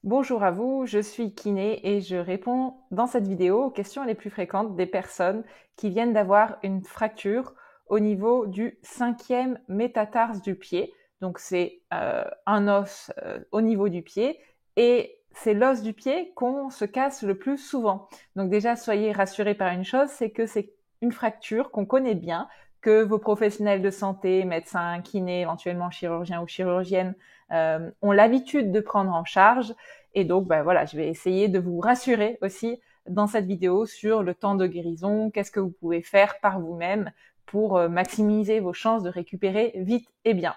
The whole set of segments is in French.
Bonjour à vous, je suis kiné et je réponds dans cette vidéo aux questions les plus fréquentes des personnes qui viennent d'avoir une fracture au niveau du 5e métatarse du pied. Donc c'est un os au niveau du pied et c'est l'os du pied qu'on se casse le plus souvent. Donc déjà, soyez rassurés par une chose, c'est que c'est une fracture qu'on connaît bien, que vos professionnels de santé, médecins, kinés, éventuellement chirurgiens ou chirurgiennes, ont l'habitude de prendre en charge. Et donc, voilà, je vais essayer de vous rassurer aussi dans cette vidéo sur le temps de guérison, qu'est-ce que vous pouvez faire par vous-même pour maximiser vos chances de récupérer vite et bien.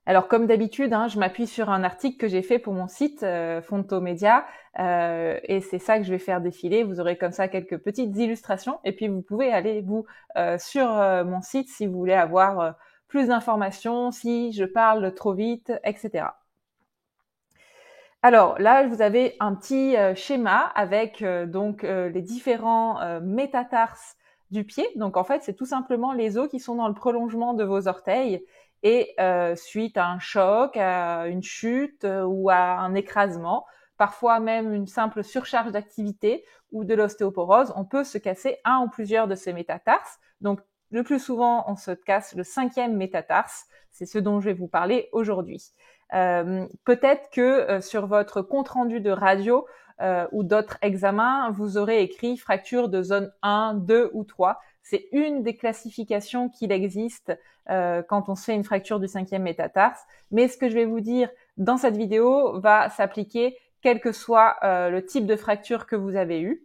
Alors, comme d'habitude, je m'appuie sur un article que j'ai fait pour mon site Fontomedia et c'est ça que je vais faire défiler. Vous aurez comme ça quelques petites illustrations et puis vous pouvez aller sur mon site si vous voulez avoir plus d'informations, si je parle trop vite, etc. Alors là, vous avez un petit schéma avec les différents métatarses du pied. Donc en fait, c'est tout simplement les os qui sont dans le prolongement de vos orteils et suite à un choc, à une chute ou à un écrasement, parfois même une simple surcharge d'activité ou de l'ostéoporose, on peut se casser un ou plusieurs de ces métatarses. Donc le plus souvent, on se casse le 5e métatarse. C'est ce dont je vais vous parler aujourd'hui. Peut-être que sur votre compte-rendu de radio ou d'autres examens, vous aurez écrit fracture de zone 1, 2 ou 3. C'est une des classifications qu'il existe quand on se fait une fracture du 5e métatarse. Mais ce que je vais vous dire dans cette vidéo va s'appliquer quel que soit le type de fracture que vous avez eu.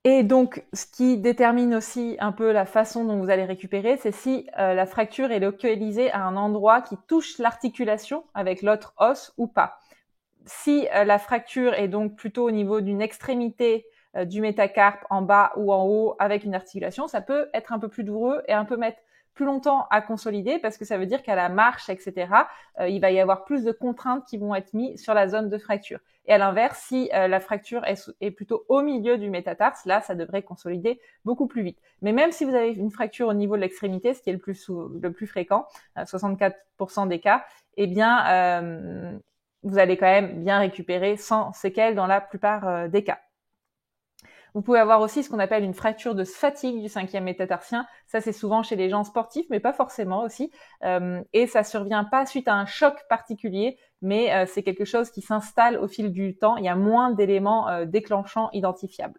Et donc, ce qui détermine aussi un peu la façon dont vous allez récupérer, c'est si la fracture est localisée à un endroit qui touche l'articulation avec l'autre os ou pas. Si la fracture est donc plutôt au niveau d'une extrémité du métacarpe en bas ou en haut avec une articulation, ça peut être un peu plus douloureux et un peu mettre plus longtemps à consolider parce que ça veut dire qu'à la marche, etc., il va y avoir plus de contraintes qui vont être mises sur la zone de fracture. Et à l'inverse, si la fracture est plutôt au milieu du métatarse, là, ça devrait consolider beaucoup plus vite. Mais même si vous avez une fracture au niveau de l'extrémité, ce qui est le plus fréquent, 64% des cas, eh bien, vous allez quand même bien récupérer sans séquelles dans la plupart des cas. Vous pouvez avoir aussi ce qu'on appelle une fracture de fatigue du 5e métatarsien. Ça, c'est souvent chez les gens sportifs, mais pas forcément aussi. Et ça survient pas suite à un choc particulier, mais c'est quelque chose qui s'installe au fil du temps. Il y a moins d'éléments déclenchants identifiables.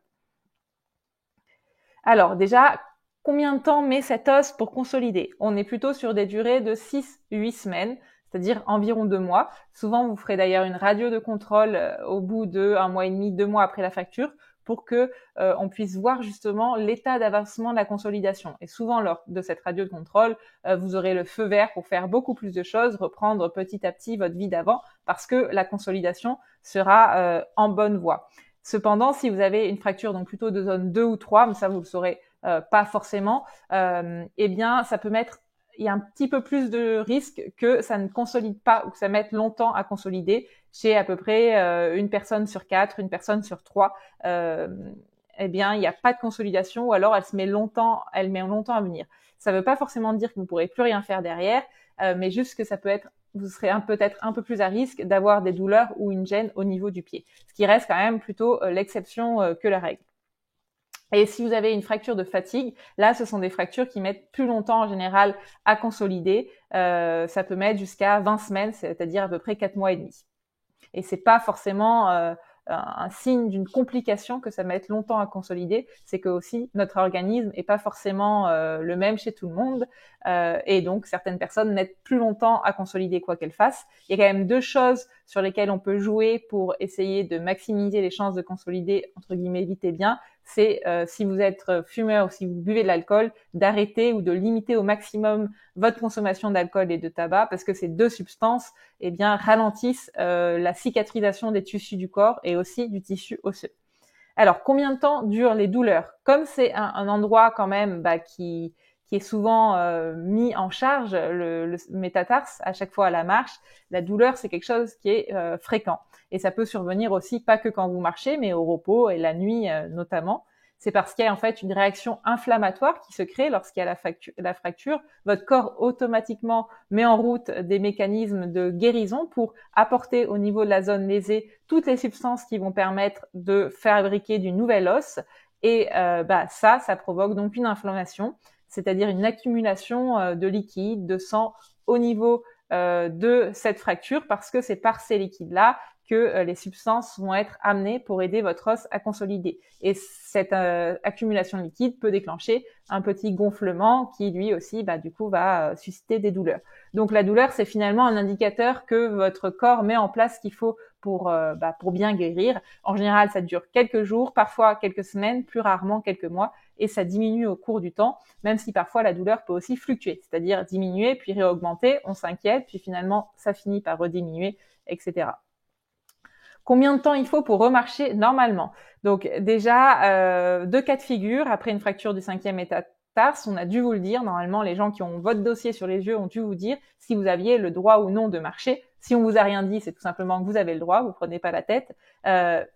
Alors déjà, combien de temps met cet os pour consolider? On est plutôt sur des durées de 6-8 semaines, c'est-à-dire environ 2 mois. Souvent, vous ferez d'ailleurs une radio de contrôle au bout de 1 mois et demi, 2 mois après la fracture pour que on puisse voir justement l'état d'avancement de la consolidation. Et souvent, lors de cette radio de contrôle, vous aurez le feu vert pour faire beaucoup plus de choses, reprendre petit à petit votre vie d'avant parce que la consolidation sera en bonne voie. Cependant, si vous avez une fracture donc plutôt de zone 2 ou 3, mais ça vous le saurez pas forcément, eh bien ça peut mettre il y a un petit peu plus de risque que ça ne consolide pas ou que ça mette longtemps à consolider chez à peu près une personne sur 4, une personne sur 3. Eh bien, il n'y a pas de consolidation ou alors elle met longtemps à venir. Ça ne veut pas forcément dire que vous ne pourrez plus rien faire derrière, mais juste que ça peut être vous serez peut-être un peu plus à risque d'avoir des douleurs ou une gêne au niveau du pied. Ce qui reste quand même plutôt l'exception que la règle. Et si vous avez une fracture de fatigue, là, ce sont des fractures qui mettent plus longtemps en général à consolider. Ça peut mettre jusqu'à 20 semaines, c'est-à-dire à peu près 4 mois et demi. Et c'est pas forcément un signe d'une complication que ça mette longtemps à consolider, c'est que aussi notre organisme est pas forcément le même chez tout le monde et donc certaines personnes mettent plus longtemps à consolider quoi qu'elles fassent. Il y a quand même 2 choses sur lesquelles on peut jouer pour essayer de maximiser les chances de consolider entre guillemets vite et bien. C'est si vous êtes fumeur ou si vous buvez de l'alcool, d'arrêter ou de limiter au maximum votre consommation d'alcool et de tabac parce que ces 2 substances eh bien ralentissent la cicatrisation des tissus du corps et aussi du tissu osseux. Alors, combien de temps durent les douleurs? Comme c'est un endroit quand même qui est souvent mis en charge, le métatarse, à chaque fois à la marche, la douleur, c'est quelque chose qui est fréquent. Et ça peut survenir aussi, pas que quand vous marchez, mais au repos et la nuit notamment. c'est parce qu'il y a en fait une réaction inflammatoire qui se crée lorsqu'il y a la fracture. Votre corps automatiquement met en route des mécanismes de guérison pour apporter au niveau de la zone lésée toutes les substances qui vont permettre de fabriquer du nouvel os. Et ça provoque donc une inflammation, c'est-à-dire une accumulation de liquide, de sang au niveau de cette fracture, parce que c'est par ces liquides-là que les substances vont être amenées pour aider votre os à consolider. Et cette accumulation de liquide peut déclencher un petit gonflement qui, lui aussi, du coup, va susciter des douleurs. Donc, la douleur, c'est finalement un indicateur que votre corps met en place ce qu'il faut pour bien guérir. En général, ça dure quelques jours, parfois quelques semaines, plus rarement quelques mois, et ça diminue au cours du temps, même si parfois la douleur peut aussi fluctuer, c'est-à-dire diminuer, puis réaugmenter, on s'inquiète, puis finalement, ça finit par rediminuer, etc. Combien de temps il faut pour remarcher normalement? Donc déjà, 2 cas de figure. Après une fracture du 5e métatarse, on a dû vous le dire. Normalement, les gens qui ont votre dossier sur les yeux ont dû vous dire si vous aviez le droit ou non de marcher. Si on vous a rien dit, c'est tout simplement que vous avez le droit, vous prenez pas la tête.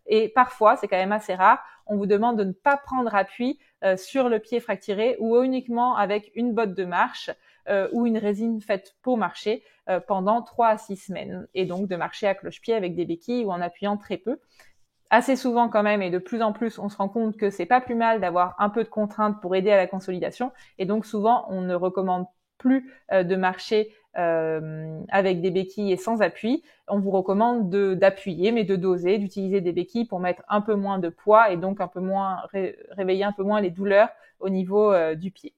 Et parfois, c'est quand même assez rare, on vous demande de ne pas prendre appui sur le pied fracturé ou uniquement avec une botte de marche ou une résine faite pour marcher pendant 3 à 6 semaines. Et donc de marcher à cloche-pied avec des béquilles ou en appuyant très peu. Assez souvent quand même, et de plus en plus, on se rend compte que c'est pas plus mal d'avoir un peu de contrainte pour aider à la consolidation. Et donc souvent, on ne recommande plus de marcher avec des béquilles et sans appui. On vous recommande d'appuyer, mais de doser, d'utiliser des béquilles pour mettre un peu moins de poids et donc un peu moins réveiller un peu moins les douleurs au niveau du pied.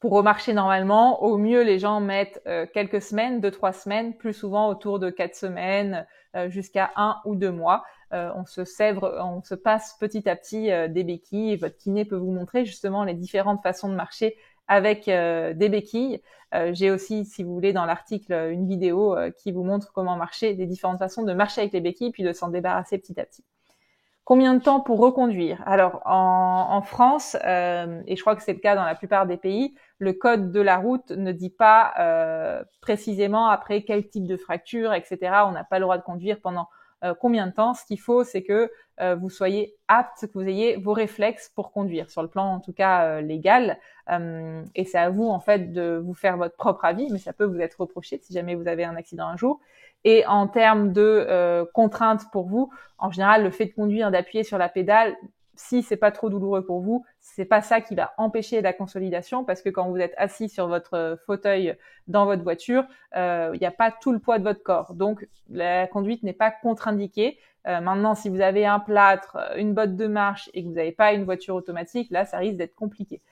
Pour remarcher normalement, au mieux, les gens mettent quelques semaines, 2-3 semaines, plus souvent autour de 4 semaines, jusqu'à 1 ou 2 mois. On se passe petit à petit des béquilles et votre kiné peut vous montrer justement les différentes façons de marcher avec des béquilles. J'ai aussi, si vous voulez, dans l'article, une vidéo qui vous montre comment marcher, des différentes façons de marcher avec les béquilles puis de s'en débarrasser petit à petit. Combien de temps pour reconduire? Alors, en France, et je crois que c'est le cas dans la plupart des pays, le code de la route ne dit pas précisément après quel type de fracture, etc. On n'a pas le droit de conduire pendant combien de temps. Ce qu'il faut, c'est que vous soyez apte, que vous ayez vos réflexes pour conduire, sur le plan en tout cas légal. Et c'est à vous, en fait, de vous faire votre propre avis, mais ça peut vous être reproché si jamais vous avez un accident un jour. Et en termes de contraintes pour vous, en général, le fait de conduire, d'appuyer sur la pédale, si c'est pas trop douloureux pour vous, c'est pas ça qui va empêcher la consolidation, parce que quand vous êtes assis sur votre fauteuil dans votre voiture, il n'y a pas tout le poids de votre corps. Donc, la conduite n'est pas contre-indiquée. Maintenant, si vous avez un plâtre, une botte de marche et que vous n'avez pas une voiture automatique, là, ça risque d'être compliqué.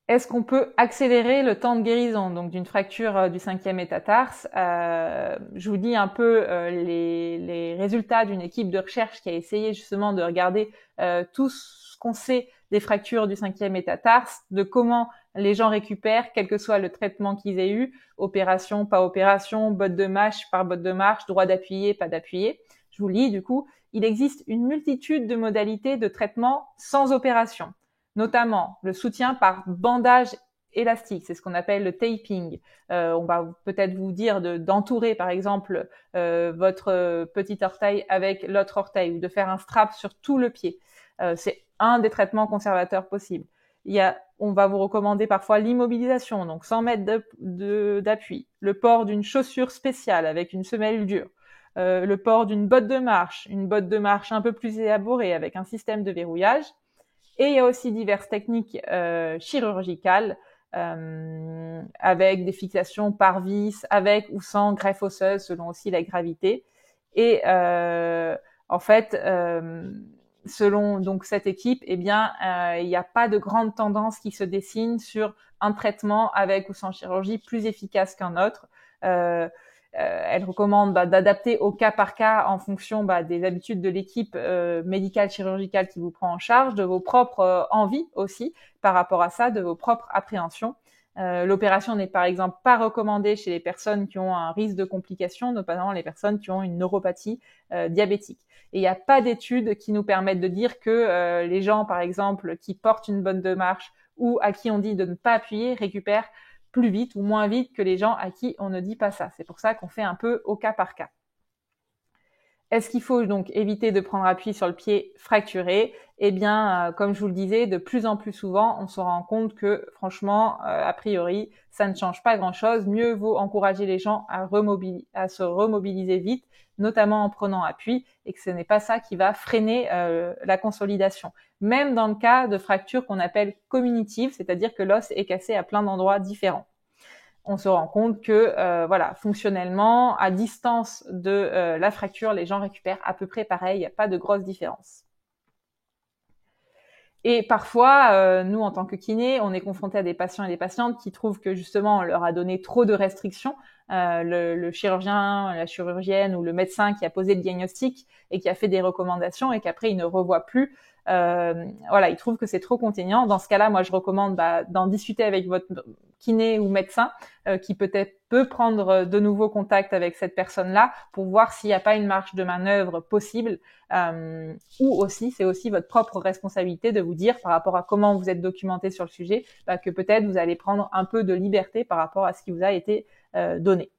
Est-ce qu'on peut accélérer le temps de guérison donc d'une fracture du 5e métatarse? Je vous dis un peu les résultats d'une équipe de recherche qui a essayé justement de regarder tout ce qu'on sait des fractures du 5e métatarse, de comment les gens récupèrent, quel que soit le traitement qu'ils aient eu, opération, pas opération, botte de marche, par botte de marche, droit d'appuyer, pas d'appuyer. Je vous lis du coup, il existe une multitude de modalités de traitement sans opération, notamment le soutien par bandage élastique, c'est ce qu'on appelle le taping. On va peut-être vous dire d'entourer par exemple votre petit orteil avec l'autre orteil ou de faire un strap sur tout le pied. C'est un des traitements conservateurs possibles. On va vous recommander parfois l'immobilisation, donc 100 mètres d'appui, le port d'une chaussure spéciale avec une semelle dure, le port d'une botte de marche, une botte de marche un peu plus élaborée avec un système de verrouillage. Et il y a aussi diverses techniques chirurgicales avec des fixations par vis, avec ou sans greffe osseuse selon aussi la gravité. Et en fait, selon donc cette équipe, il n'y a pas de grande tendance qui se dessine sur un traitement avec ou sans chirurgie plus efficace qu'un autre. Elle recommande d'adapter au cas par cas en fonction des habitudes de l'équipe médicale chirurgicale qui vous prend en charge, de vos propres envies aussi par rapport à ça, de vos propres appréhensions. L'opération n'est par exemple pas recommandée chez les personnes qui ont un risque de complications, notamment les personnes qui ont une neuropathie diabétique. Et il n'y a pas d'études qui nous permettent de dire que les gens, par exemple, qui portent une botte de marche ou à qui on dit de ne pas appuyer, récupèrent plus vite ou moins vite que les gens à qui on ne dit pas ça. C'est pour ça qu'on fait un peu au cas par cas. Est-ce qu'il faut donc éviter de prendre appui sur le pied fracturé? Eh bien, comme je vous le disais, de plus en plus souvent, on se rend compte que franchement, a priori, ça ne change pas grand-chose. Mieux vaut encourager les gens à se remobiliser vite, notamment en prenant appui, et que ce n'est pas ça qui va freiner la consolidation. Même dans le cas de fractures qu'on appelle cognitives, c'est-à-dire que l'os est cassé à plein d'endroits différents. On se rend compte que voilà, fonctionnellement, à distance de la fracture, les gens récupèrent à peu près pareil, il n'y a pas de grosse différence. Et parfois, nous, en tant que kiné, on est confronté à des patients et des patientes qui trouvent que justement, on leur a donné trop de restrictions. Le chirurgien, la chirurgienne ou le médecin qui a posé le diagnostic et qui a fait des recommandations et qu'après, il ne revoit plus. Voilà, il trouve que c'est trop contraignant. Dans ce cas-là, moi, je recommande d'en discuter avec votre kiné ou médecin qui peut-être peut prendre de nouveau contact avec cette personne-là pour voir s'il n'y a pas une marge de manœuvre possible. Ou aussi, c'est aussi votre propre responsabilité de vous dire par rapport à comment vous êtes documenté sur le sujet, que peut-être vous allez prendre un peu de liberté par rapport à ce qui vous a été donné.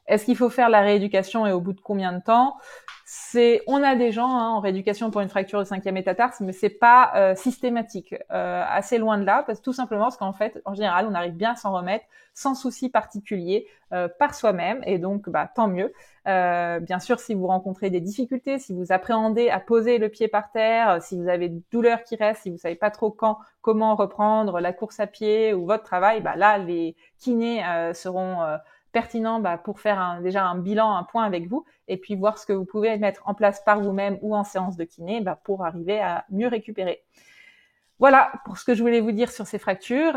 Est-ce qu'il faut faire la rééducation et au bout de combien de temps? On a des gens en rééducation pour une fracture de 5e métatarse, mais c'est pas systématique, assez loin de là, tout simplement parce qu'en fait, en général, on arrive bien à s'en remettre sans souci particulier par soi-même, et donc tant mieux. Bien sûr, si vous rencontrez des difficultés, si vous appréhendez à poser le pied par terre, si vous avez des douleurs qui restent, si vous savez pas trop comment reprendre la course à pied ou votre travail, là, les kinés seront pertinent pour faire déjà un bilan, un point avec vous, et puis voir ce que vous pouvez mettre en place par vous-même ou en séance de kiné pour arriver à mieux récupérer. Voilà pour ce que je voulais vous dire sur ces fractures.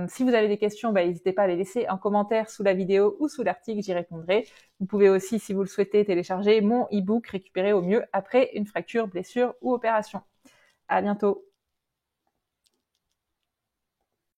Si vous avez des questions, n'hésitez pas à les laisser en commentaire sous la vidéo ou sous l'article, j'y répondrai. Vous pouvez aussi, si vous le souhaitez, télécharger mon e-book Récupérer au mieux après une fracture, blessure ou opération. À bientôt.